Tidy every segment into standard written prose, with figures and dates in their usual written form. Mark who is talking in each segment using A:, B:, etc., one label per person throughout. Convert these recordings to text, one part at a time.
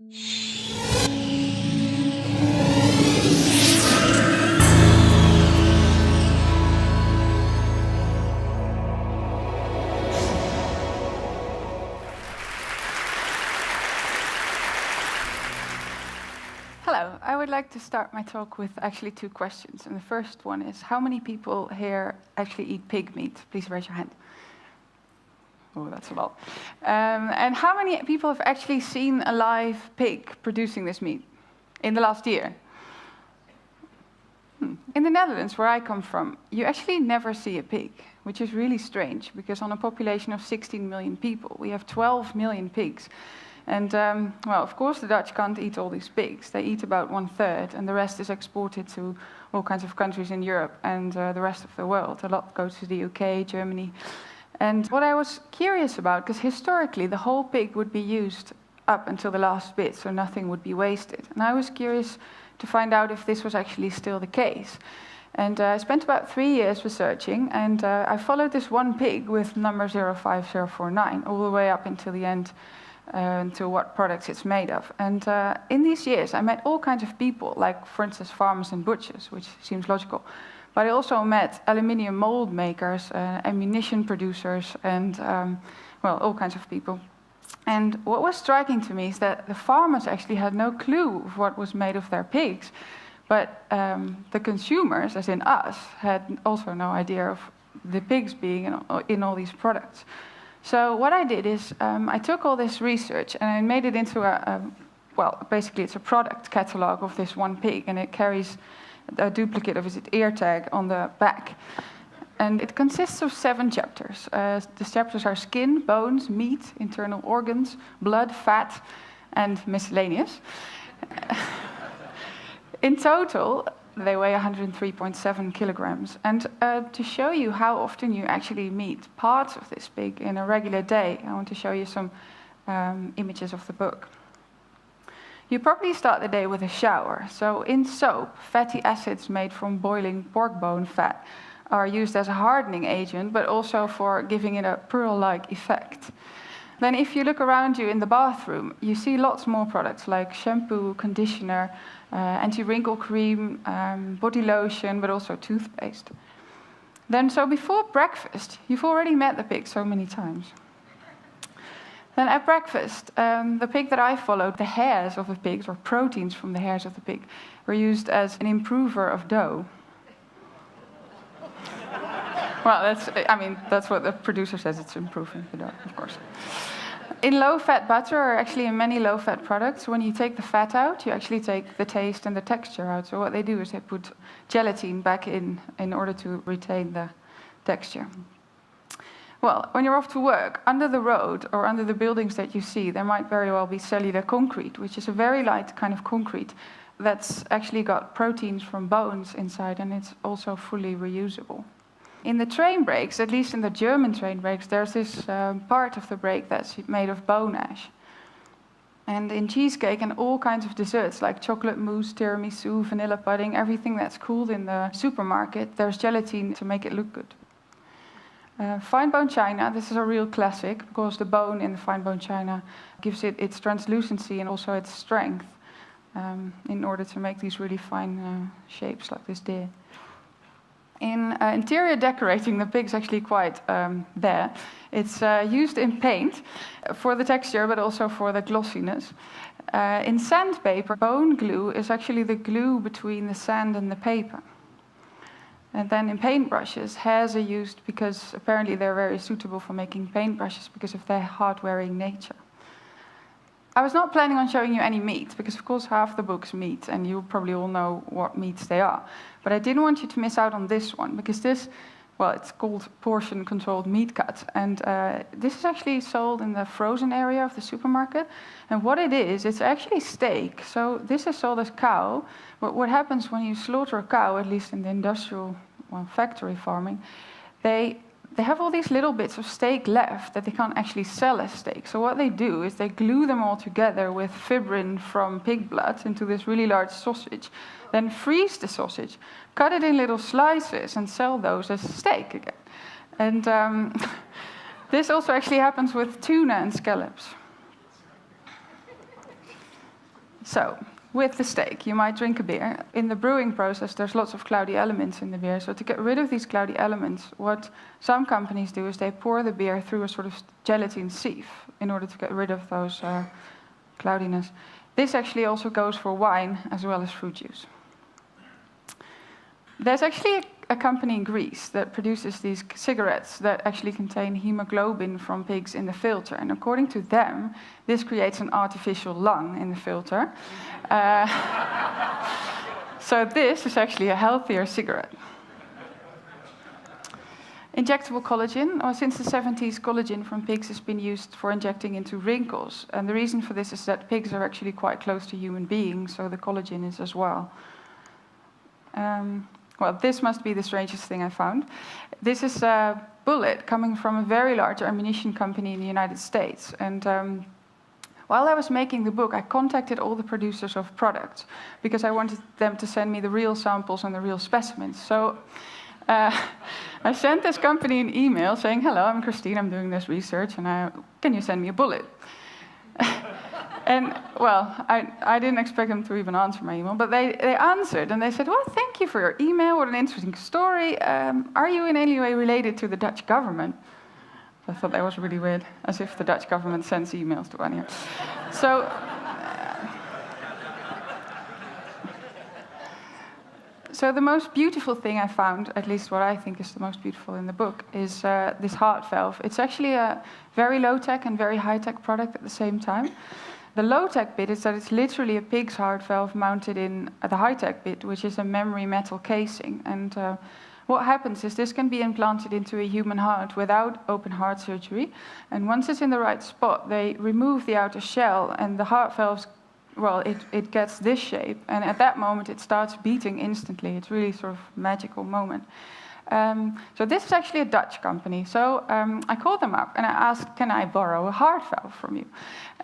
A: Hello, I would like to start my talk with actually two questions. And the first one is, how many people here actually eat pig meat? Please raise your hand. Oh, that's a lot. And how many people have actually seen a live pig producing this meat in the last year? In the Netherlands, where I come from, you actually never see a pig, which is really strange, because on a population of 16 million people, we have 12 million pigs. And, well, of course, the Dutch can't eat all these pigs. They eat about 1/3, and the rest is exported to all kinds of countries in Europe and the rest of the world. A lot goes to the UK, Germany. And what I was curious about, because historically the whole pig would be used up until the last bit, so nothing would be wasted. And I was curious to find out if this was actually still the case. And I spent about 3 years researching, and I followed this one pig with number 05049 all the way up until the end, to what products it's made of. And in these years, I met all kinds of people, like, for instance, farmers and butchers, which seems logical. But I also met aluminium mold makers, ammunition producers, and, well, all kinds of people. And what was striking to me is that the farmers actually had no clue of what was made of their pigs, but the consumers, as in us, had also no idea of the pigs being in all these products. So what I did is I took all this research and I made it into well, basically it's a product catalog of this one pig, and it carries a duplicate of its ear tag on the back. And it consists of 7 chapters. The chapters are skin, bones, meat, internal organs, blood, fat, and miscellaneous. In total, they weigh 103.7 kilograms. And to show you how often you actually meet parts of this pig in a regular day, I want to show you some images of the book. You probably start the day with a shower. So in soap, fatty acids made from boiling pork bone fat are used as a hardening agent, but also for giving it a pearl-like effect. Then if you look around you in the bathroom, you see lots more products like shampoo, conditioner, anti-wrinkle cream, body lotion, but also toothpaste. Then, so before breakfast, you've already met the pig so many times. Then at breakfast, the pig that I followed, the hairs of the pigs, or proteins from the hairs of the pig, were used as an improver of dough. Well, that's what the producer says, it's improving the dough, of course. In low-fat butter, or actually in many low-fat products, when you take the fat out, you actually take the taste and the texture out. So what they do is they put gelatin back in order to retain the texture. Well, when you're off to work, under the road or under the buildings that you see, there might very well be cellular concrete, which is a very light kind of concrete that's actually got proteins from bones inside, and it's also fully reusable. In the train brakes, at least in the German train brakes, there's this part of the brake that's made of bone ash. And in cheesecake and all kinds of desserts, like chocolate mousse, tiramisu, vanilla pudding, everything that's cooled in the supermarket, there's gelatin to make it look good. Fine bone china, this is a real classic, because the bone in the fine bone china gives it its translucency and also its strength in order to make these really fine shapes like this deer. In interior decorating, the pig's actually quite there. It's used in paint for the texture, but also for the glossiness. In sandpaper, bone glue is actually the glue between the sand and the paper. And then in paintbrushes, hairs are used because apparently they're very suitable for making paintbrushes because of their hard-wearing nature. I was not planning on showing you any meat, because of course half the book's meat, and you probably all know what meats they are. But I didn't want you to miss out on this one, because this, well, it's called portion-controlled meat cut. And this is actually sold in the frozen area of the supermarket. And what it is, it's actually steak. So this is sold as cow. But what happens when you slaughter a cow, at least in the industrial, well, factory farming, they have all these little bits of steak left that they can't actually sell as steak. So what they do is they glue them all together with fibrin from pig blood into this really large sausage, then freeze the sausage, cut it in little slices, and sell those as steak again. And this also actually happens with tuna and scallops. So, with the steak, you might drink a beer. In the brewing process, there's lots of cloudy elements in the beer. So to get rid of these cloudy elements, what some companies do is they pour the beer through a sort of gelatin sieve in order to get rid of those cloudiness. This actually also goes for wine as well as fruit juice. There's actually a company in Greece that produces these cigarettes that actually contain hemoglobin from pigs in the filter. And according to them, this creates an artificial lung in the filter. So this is actually a healthier cigarette. Injectable collagen. Well, since the 70s, collagen from pigs has been used for injecting into wrinkles. And the reason for this is that pigs are actually quite close to human beings, so the collagen is as well. Well, this must be the strangest thing I found. This is a bullet coming from a very large ammunition company in the United States. And while I was making the book, I contacted all the producers of products because I wanted them to send me the real samples and the real specimens. So I sent this company an email saying, "Hello, I'm Christien, I'm doing this research, and can you send me a bullet?" And, well, I didn't expect them to even answer my email, but they answered, and they said, "Well, thank you for your email, what an interesting story. Are you in any way related to the Dutch government?" I thought that was really weird, as if the Dutch government sends emails to anyone. So the most beautiful thing I found, at least what I think is the most beautiful in the book, is this heart valve. It's actually a very low-tech and very high-tech product at the same time. The low-tech bit is that it's literally a pig's heart valve mounted in the high-tech bit, which is a memory metal casing. And what happens is this can be implanted into a human heart without open heart surgery. And once it's in the right spot, they remove the outer shell, and the heart valves, well, it gets this shape. And at that moment, it starts beating instantly. It's really sort of a magical moment. So this is actually a Dutch company. So I called them up and I asked, "Can I borrow a heart valve from you?"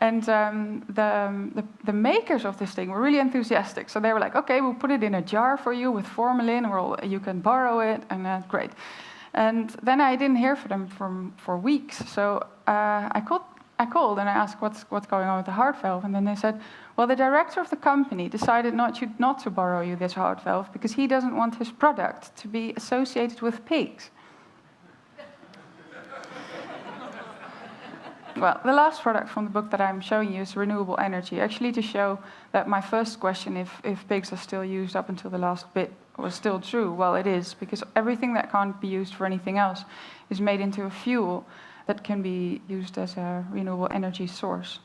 A: And the makers of this thing were really enthusiastic. So they were like, "Okay, we'll put it in a jar for you with formalin, or you can borrow it," and great. And then I didn't hear from them for weeks. So I called and I asked, what's going on with the heart valve? And then they said, "Well, the director of the company decided not to borrow you this heart valve because he doesn't want his product to be associated with pigs." Well, the last product from the book that I'm showing you is renewable energy, actually to show that my first question, if pigs are still used up until the last bit, was still true. Well, it is, because everything that can't be used for anything else is made into a fuel that can be used as a renewable energy source.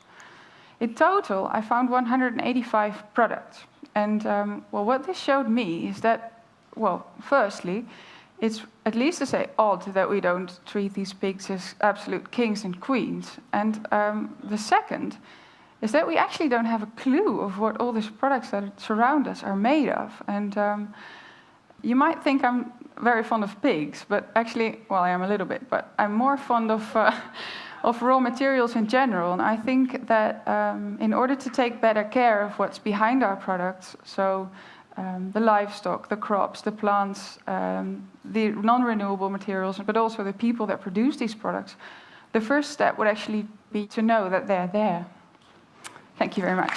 A: In total, I found 185 products. And well, what this showed me is that, well, firstly, it's at least to say odd that we don't treat these pigs as absolute kings and queens. And the second is that we actually don't have a clue of what all these products that surround us are made of. And you might think I'm very fond of pigs, but actually, well, I am a little bit, but I'm more fond of raw materials in general. And I think that in order to take better care of what's behind our products, so the livestock, the crops, the plants, the non-renewable materials, but also the people that produce these products, the first step would actually be to know that they're there. Thank you very much.